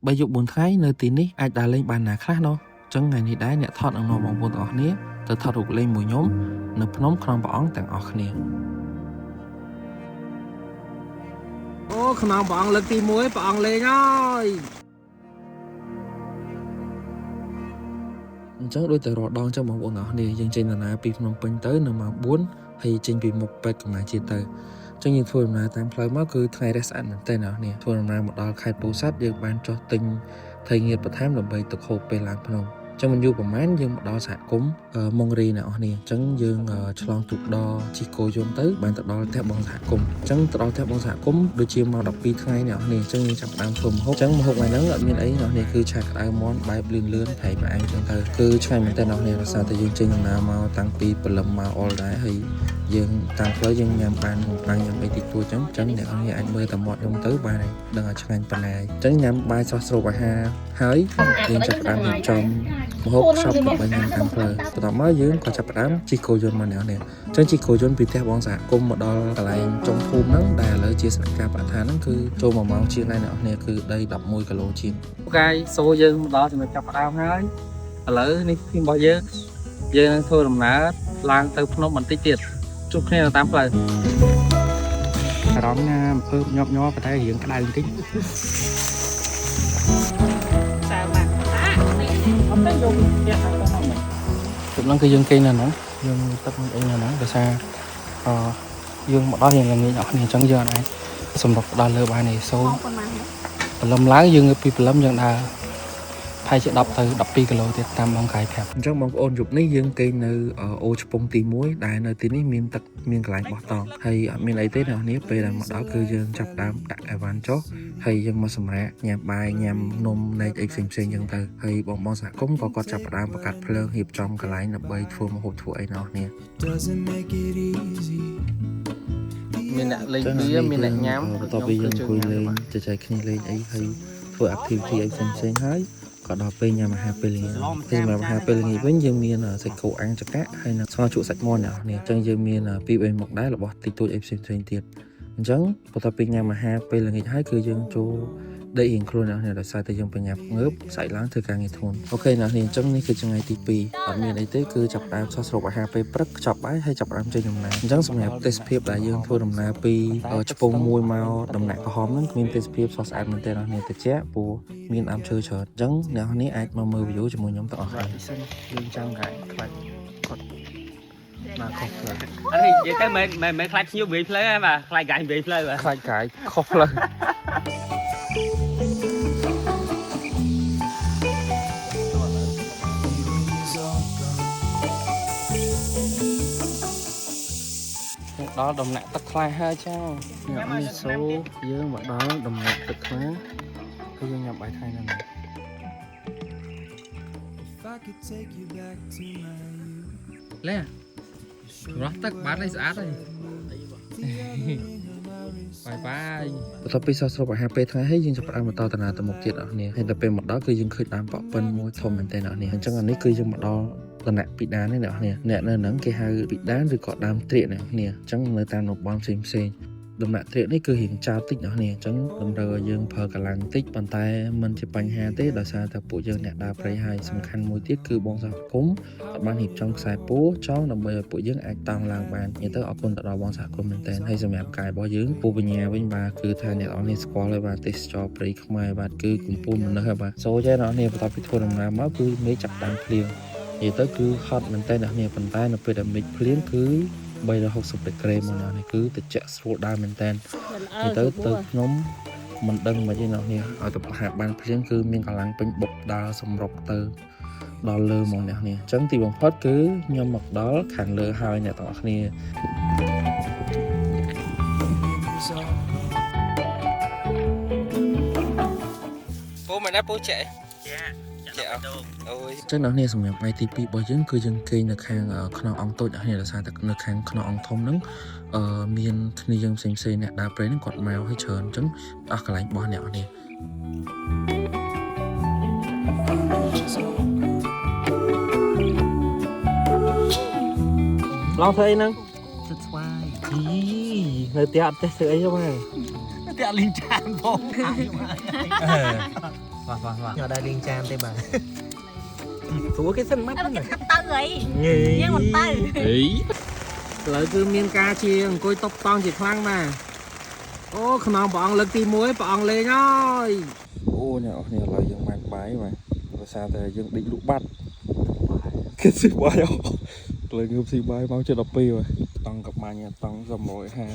Bây giờ 4 ថ្ងៃនៅទីនេះអាចដើរលេងបានណាខ្លះណោះចឹងថ្ងៃនេះដែរអ្នកថតនឹងនាំបងប្អូនទាំងអស់គ្នាទៅថតរូបលេងមួយខ្ញុំនៅភ្នំក្នុងព្រះអង្គទាំងអស់គ្នាអូក្នុងព្រះអង្គលើកទី1ព្រះអង្គលេងហើយអញ្ចឹងដូចតែរដងចឹងបងប្អូនទាំងអស់គ្នាយើងចេញដំណើរពីភ្នំពេញទៅនៅម៉ោង 4 ហើយចេញពីមុខពេទ្យកម្មាជាតិទៅចឹងយើងធ្វើដំណើរតាមផ្លូវមកគឺថ្ងៃរះស្អាតមែនតើអ្នកនរធ្វើដំណើរមកដល់ខេត្តពោធិ៍សាត់យើងបានចុះទិញថៃងៀតបន្ថែមដើម្បីទឹកហូបពេលឡើងភ្នំចឹងមិនយូរប្រហែលយើងមកដល់សហគមន៍មុងរីអ្នកនរអញ្ចឹងយើងឆ្លងទូកដជិះគោយន្តទៅបានទៅដល់ផ្ទះបងសហគមន៍អញ្ចឹងទៅដល់ផ្ទះបងសហគមន៍ដូចជាមក12ថ្ងៃអ្នកនរអញ្ចឹងយើងចាប់ផ្ដើមធ្វើម្ហូបអញ្ចឹងម្ហូបថ្ងៃហ្នឹងអត់មានអីអ្នកនរគឺឆាក្តៅមាន់បែបលឿនប្រៃផ្អែមអញ្ចឹងទៅគឺឆ្ងាញ់មែនតើអ្នកនរដោយសារតែយើងចេញដំណើរមកតាំងពីព្រលឹមមកអល់ដែរហើយយើងតាមផ្លូវយើងញ៉ាំបានញ៉ាំអីតិចតួចអញ្ចឹងអ្នកនរអាចមើលតែមាត់ខ្ញុំទៅបានហើយដឹងថាឆ្ងាញ់ប៉ុណ្ណាអញ្ចឹងញ៉ាំបាយស្រស់ស្រូបអាហារហើយយើងចាប់ផ្ដើមរៀបចំម្ហូបខ្ចប់ដើម្បីញ៉ាំតាមផ្លូវបន្ទាប់មកយើងក៏ចាប់ផ្ដើមជិះគោយន្តមកអ្នកនរអញ្ចឹងជិះគោយន្តពីផ្ទះបងសហគមន៍មកដល់កន្លែងចុងភូមិហ្នឹងដែលឥឡូវជាស្នាក់ការបរិស្ថានហ្នឹងគឺចូល1ម៉ោងជាងហើយអ្នកនរគឺដី11គីឡូជាងអូខេសូយើងមកដល់ចំណុចចាប់ផ្ដើមហើយឥឡូវនេះពីរបស់យើងនឹងធ្វើដំណើរឡើងទៅភ្នំបន្តិចទៀតជួបគ្នានៅតាមផ្លូវអារម្មណ៍ណាអំពើញាប់ញ័រប៉ុន្តែរៀងក្តៅបន្តិចសាវ៉ាអត់ទៅយកផ្ទះទៅហ្នឹងគឺយើងគេងនៅហ្នឹងយើងទឹកអីនៅហ្នឹងដោយសារយើងមកដល់រៀងល្ងាចអស់គ្នាអញ្ចឹងយើងអាចសម្រាប់ដល់លើបាននេះសូព្រលឹមឡើងយើងពីព្រលឹមយើងដើរផែជា10ទៅ12គីឡូទៀតតាមបងកាយប្រាប់អញ្ចឹងបងប្អូនយប់នេះយើងគេងនៅអូឆ្ពង់ទី1ដែលនៅទីនេះមានទឹកមានកន្លែងបោះតង់ហើយអត់មានអីទេអ្នកនរពេលដែលមកដល់គឺយើងចាប់ដើមដាក់អីវ៉ាន់ចុះហើយយើងមកសម្រាកញ៉ាំបាយញ៉ាំនំណែកអីផ្សេងៗអញ្ចឹងទៅហើយបងសហគមន៍ក៏គាត់ចាប់ដើមបង្កាត់ភ្លើងរៀបចំកន្លែងដើម្បីធ្វើម្ហូបធ្វើអីអ្នកនរមានអ្នកលេងបៀមានអ្នកញ៉ាំបន្ទាប់ពីយើងអង្គុយលេងចែកគ្នាលេងអីហើយធ្វើ activity អីផ្សេងៗហើយក៏ដល់ពេលញ៉ាំអាហារពេលល្ងាចពេលមកអាហារពេលល្ងាចវិញយើងមានសាច់គោអាំងចកាហើយនិងស្ងោរជក់សាច់មាន់នេះអញ្ចឹងយើងមាន2-3មុខដែររបស់តិចតួចអីផ្សេងៗទៀតអញ្ចឹងបន្ទាប់ពីញ៉ាំអាហារពេលល្ងាចហើយគឺយើងចូលដេករៀងខ្លួនអ្នកនេះដោយសារតែយើងបញ្ញាប់ងើបស្អែកឡើងធ្វើការងារធ្ងន់អូខេអ្នកនេះអញ្ចឹងនេះគឺថ្ងៃទី2អត់មានអីទេគឺចាប់ផ្ដើមសោះស្រូបអាហារពេលព្រឹកខ្ចប់បាយហើយចាប់ផ្ដើមចេញដំណើរអញ្ចឹងសម្រាប់ទេសភាពដែលយើងធ្វើដំណើរពីឆ្ពង់មួយមកដំណាក់ក្រហមហ្នឹងមានទេសភាពស្រស់ស្អាតមែនទែនអ្នកនេះតិចព្រោះមានដើមឈើច្រើនអញ្ចឹងអ្នកនេះអាចមកមើល view ជាមួយខ្ញុំទាំងអស់គ្នាយើងចាំកាយខ្លាចគាត់មកខុសផ្លូវអត់និយាយទៅមិនខ្លាចភ្ញៀវវិញផ្លូវហ្នឹងបាទខ្លាចកាយវិញផ្លូវបាទខ្លាចកាយខុសផ្លូវដល់ដំណាក់ទឹកខ្លះហើយចាអ្នកនេះសូយើងមកដល់ដំណាក់ទឹកខ្លះគឺយើងញ៉ាំបាយថៃនៅនេះលែរស់ទឹកបានឲ្យស្អាតហើយបាយបន្ទាប់ពីសោះស្រូបអាហារពេលថ្ងៃហើយយើងចាប់ផ្ដើមបន្តដំណើរទៅមុខទៀតអស់គ្នាហើយដល់ពេលមកដល់គឺយើងឃើញដើមប៉ប៉ិនមួយធំមែនទែនអស់គ្នាអញ្ចឹងអានេះគឺយើងមកដល់ដំណាក់ពីដាននេះអ្នកនរអ្នកនៅហ្នឹងគេហៅពីដានឬក៏ដើមត្រៀកអ្នកនរអញ្ចឹងនៅតាមតំបន់ផ្សេងដំណាក់ត្រៀកនេះគឺរៀងចោលតិចអ្នកនរអញ្ចឹងតម្រូវឲ្យយើងប្រើកម្លាំងតិចប៉ុន្តែមិនជាបញ្ហាទេដោយសារតែពួកយើងអ្នកដើរព្រៃហើយសំខាន់មួយទៀតគឺបងសហគមន៍អត់បានរៀបចំខ្សែពួរចងដើម្បីឲ្យពួកយើងអាចតង់ឡើងបាននិយាយទៅអរគុណទៅដល់បងសហគមន៍មែនទែនហើយសម្រាប់កាយរបស់យើងពូបញ្ញាវិញបាទគឺថាអ្នកនរស្គាល់ហើយបាទទេសចរព្រៃខ្មែរបាទគឺកំពូលមនុស្សហើយបាទសូចែអ្នកនរបន្ទាប់ពីធ្វើដំណើរមកគឺមេឃចាប់ដើមភ្លៀងនិយាយទៅគឺហត់មែនតើអ្នកនេះប៉ុន្តែនៅពេលដែលមេឃភ្លៀងគឺ360ដឺក្រេមកនេះគឺត្រជាក់ស្រួលដើមមែនតើនិយាយទៅខ្ញុំមិនដឹងមិនទេអ្នកនេះឲ្យទៅហាក់បានភ្លៀងគឺមានកម្លាំងពេញបុកដើរសម្រុកទៅដល់លើមកអ្នកនេះអញ្ចឹងទីបំផុតគឺខ្ញុំមកដល់ខាងលើហើយអ្នកទាំងអស់គ្នាពូមិនដែរពូចេះអូយចឹងអ្នកនេះសម្រាប់ថ្ងៃទី2របស់យើងគឺយើងគេងនៅខាងខ្នងអង្គតូចអ្នកនេះដោយសារតែនៅខាងខ្នងអង្គធំហ្នឹងមានគ្នាយើងផ្សេងអ្នកដើរព្រៃហ្នឹងគាត់មកឲ្យច្រើនអញ្ចឹងអស់កន្លែងបោះអ្នកនេះឡងធ្វើអីហ្នឹងទឹកស្វាយនៅផ្ទះអត់ទេធ្វើអីទេមកផ្ទះលីងចានបង vâng nhỏ đại liên trang đây bà Ủa cái sân mắt này tư ấy nhỉ nhưng một tư ý lợi cứ miên ca chiêng côi tóc tong chỉ khoang mà ô khả năng bọn lực tìm muối bọn lên ơi ô nhỏ này là dân mang bái mà sao thì dân định lũ bắt cái gì bái không lời ngược gì bái máu chưa đọc pi rồi tông gặp mà nhà tông dầm rồi ha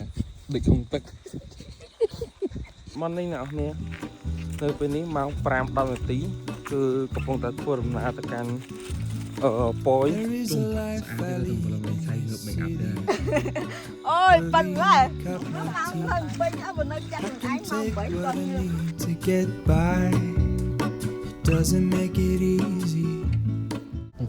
định không tức món này nào nè nơi bênนี้máu pram đau một tí cứ có phong tật thua làm nào tất cả bói ôi bần quá nó mang hơn bên ở bên nơi chăn anh mau bảy con to get by doesn't make it easy.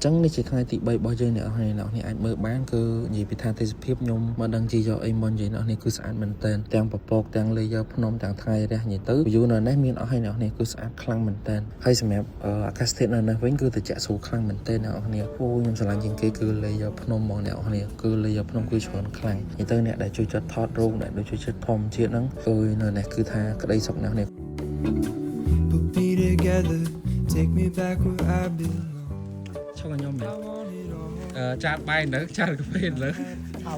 Chẳng này chỉ khai thị bay bao giờ nữa này anh mở bán cứ gì bị than tê phép nhung mà đăng chi cho em môn gì nữa này cứ sẵn mình tên đang bọc bọc đang lấy cho phnom đang thay ra như tứ dù là nét miền ở hay nào này cứ sẵn khăn mình tên hay xem em castet này vẫn cứ từ trả số khăn mình tên nào này ô nhưng sẽ làm những cái cứ lấy cho phnom mong nào này cứ lấy cho phnom cứ chọn khăn như tứ này để chui chật thoát rung để chui chật phom chuyện đó ơi nơi này cứ tha cái đây sọc nào này Put me together, take me back where I belong. cho anh nhóm này cha bay nữa cha cà phê nữa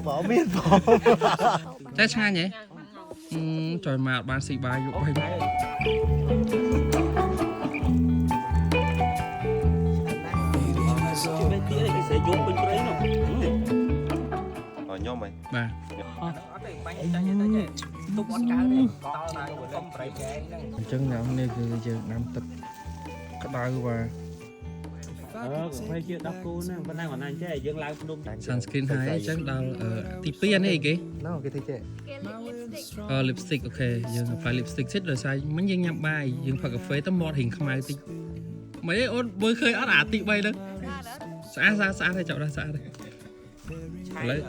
bỏ miên bỏ thế cha nhỉ trời mà ban xì bài dụng bay Nhóm mày bà chân nào này cứ giờ năm tật cái đau và phải chưa đọc cô nè bên này còn anh chứ dân lao đông sunscreen hai chắc đau tí pia này cái nó cái thế chứ lipstick ok giờ phải lipstick xích rồi sai mấy dân nhắm bài dân phải cà phê tấm mọt hình không ai tí mấy ôn bơi khơi ớt ả tị bay đó xa đây chọn ra xa đây lấy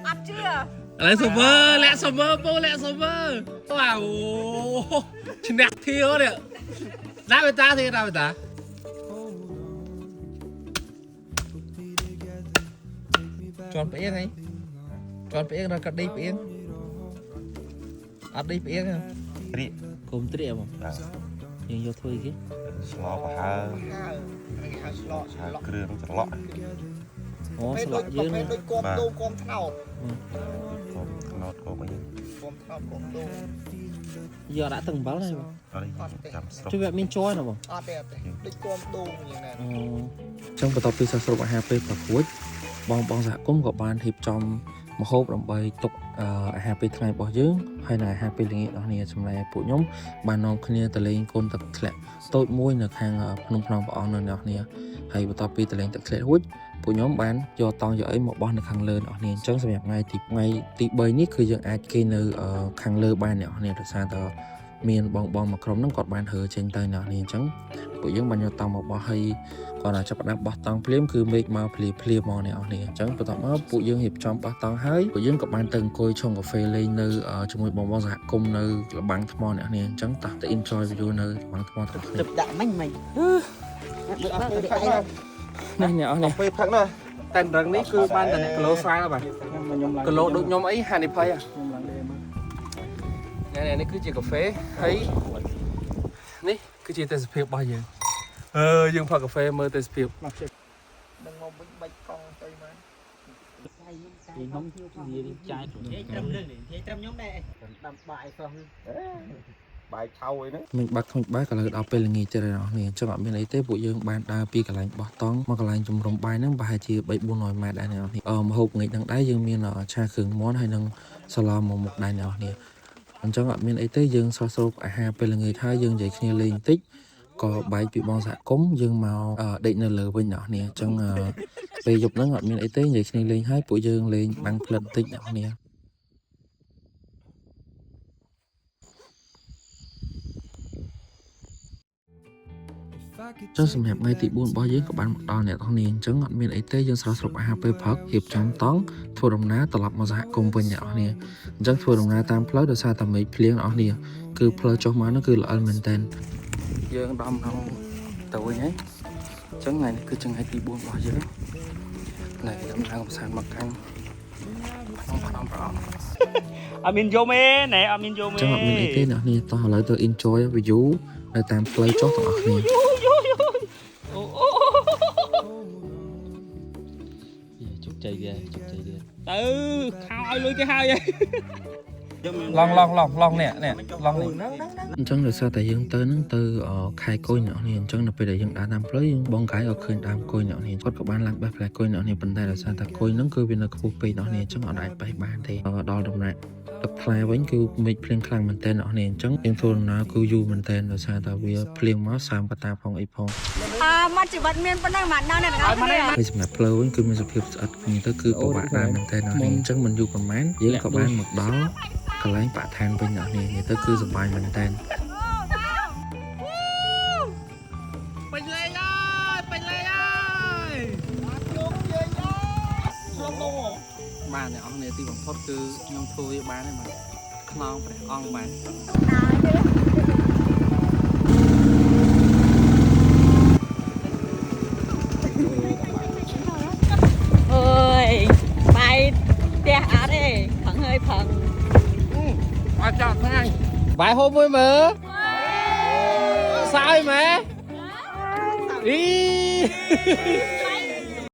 ăn chưa lấy summer lẹ summer bô lẹ summer wow chỉ nẹt thiếu đấy ra với ta thì ra với ta chọn phải yên ấy chọn phải yên rồi cắt đi phải yên đi phải yên không Tri cùng tri không nhưng vô thôi chứ Slọ và ha Krương chả lọ ồ sao lại dữ nữa Bà con thao Nọt có mấy giờ đã từng báo này mà Ở đây chăm sọc chứ vậy mình trôi nào mà đôi con đu như này trong phần tập đi sao sụp hai pe tập cuối bong dạ cũng có bàn hiệp trong một hộp đồng bày tục hai pe ngày bỏ dưỡng hay là hai pe liên hệ đó này trong này phụ nhóm bàn non kia từ lên côn tập lệ tôi mua được hàng nông nông bỏ nơi nào nè hay phần tập đi từ lên tập lệ hút phụ nhóm bán cho tao giờ ấy một bon được hàng lơ đó nè trong sự việc ngay thì bơi nítคือยังអាចគេនៅខាងលើបានអ្នកនេះដោយសារតែមានបងមកក្រុមហ្នឹងគាត់បានហើចេញទៅអ្នកនេះអញ្ចឹងពួកយើងបានយកតង់មកបោះហើយគាត់អាចចាប់ដាក់បោះតង់ភ្លាមគឺមេឃមកភ្លាមមកអ្នកនេះអញ្ចឹងបន្ទាប់មកពួកយើងរៀបចំបោះតង់ហើយពួកយើងក៏បានទៅអង្គុយឆុងកាហ្វេលេងនៅជាមួយបងសហគមន៍នៅលបាំងថ្មអ្នកនេះអញ្ចឹងតោះទៅ enjoy view នៅលបាំងថ្មទៅគ្នា ទឹកដាក់មិញនេះនេះពេលផឹកណាតែរឹងនេះគឺបានតែគីឡូស្រាយហើយបាទគីឡូដូចខ្ញុំអីហានិភ័យនេះគឺជាកាហ្វេហើយនេះគឺជាទេសភាពរបស់យើងយើងផឹកកាហ្វេមើលទេសភាព đừng ngồi bánh bạch con tây mà thì không gì đi chai trăm nhóm đây đâm bài không bài thâu ấy đấy មិនបាត់បាយក៏លើដល់ពេលល្ងាចទៅដល់នេះចឹងអត់មានអីទេពួកយើងបានដើរពីកន្លែងបោះតង់មកកន្លែងជំរំបាយហ្នឹងប្រហែលជា 3-400 ម៉ែត្រដែរនេះម្ហូបងាយហ្នឹងដែរយើងមានឆាគ្រឿងមាន់ហើយនឹងសាឡាមកមុខដែរនេះអញ្ចឹងអត់មានអីទេយើងស្រស់ស្រូបអាហារពេលល្ងាចហើយយើងនិយាយគ្នាលេងបន្តិចក៏បែកពីបងសហគមន៍យើងមកដេកនៅលើវិញនេះអញ្ចឹងពេលយប់ហ្នឹងអត់មានអីទេនិយាយគ្នាលេងហើយពួកយើងលេងបាំងផ្លិតបន្តិចនេះ trongសម្រាប់ថ្ងៃទី 4 របស់យើងក៏បានមកដល់អ្នកទាំងនេះអញ្ចឹងអត់មានអីទេយើងស្រស់ស្រូបអាហារពេលព្រឹករៀបចំតង់ធ្វើដំណើរត្រឡប់មកសហគមន៍វិញអ្នកទាំងនេះអញ្ចឹងធ្វើដំណើរតាមផ្លូវដោយសារតែមេឃភ្លៀងអ្នកទាំងនេះគឺផ្លូវចុះមកនោះគឺល្អមែនតើយើងដំណើរទៅវិញហើយអញ្ចឹងថ្ងៃនេះគឺជាថ្ងៃទី 4 របស់យើងថ្ងៃដំណើរកំសាន្តមកខាងក្នុងភ្នំប្រអប់ អត់មានយំទេណែអត់មានយំទេ ចឹងអត់មានអីទេអ្នកនេះតោះឥឡូវទៅ enjoy view នៅតាមផ្លូវចុះទាំងអស់គ្នា ជោគជ័យវាជោគជ័យវាទៅខោឲ្យលុយគេហើយ ឡងនេះឡងនេះ អញ្ចឹងដោយសារតែយើងទៅហ្នឹងទៅខែគុយអ្នកនេះអញ្ចឹងនៅពេលដែលយើងដើរតាមផ្លូវយើងបងកាយឲ្យឃើញដើមគុយអ្នកនេះគាត់ក៏បានឡើងបេះផ្លែគុយអ្នកនេះប៉ុន្តែដោយសារតែគុយហ្នឹងគឺវានៅខ្ពស់ពេកអ្នកនេះអញ្ចឹងអត់អាចបេះបានទេដល់ដំណាក់ទឹកផ្លែវិញគឺមេឃភ្លៀងខ្លាំងមែនតើអ្នកនេះអញ្ចឹងយើងធ្វើដំណើរគឺយូរមែនតើដោយសារតែវាភ្លៀងមកសាមកតាផងអីផង មកជីវិតមានប៉ុណ្ណឹងមកដល់អ្នកទាំងអស់គ្នា ហើយសម្រាប់ផ្លូវវិញគឺមានសភាពស្អិតគ្នាទៅគឺពិបាកដែរមែនតើអ្នកនេះអញ្ចឹងមិនយូរប៉ុន្មានយើងក៏បានមកដល់កន្លែងបាក់ឋានវិញអ្នកនេះនិយាយទៅគឺសប្បាយមែនតើ បានអ្នកអង្គនេះទីបំផុតគឺខ្ញុំធ្វើវាបានហើយបាទខ្នងព្រះអង្គបាន អើយបាយផ្ទះអត់ទេផឹងហើយផឹង អត់ចោលថ្ងៃបាយហូបមួយមើលសើយម៉ែអី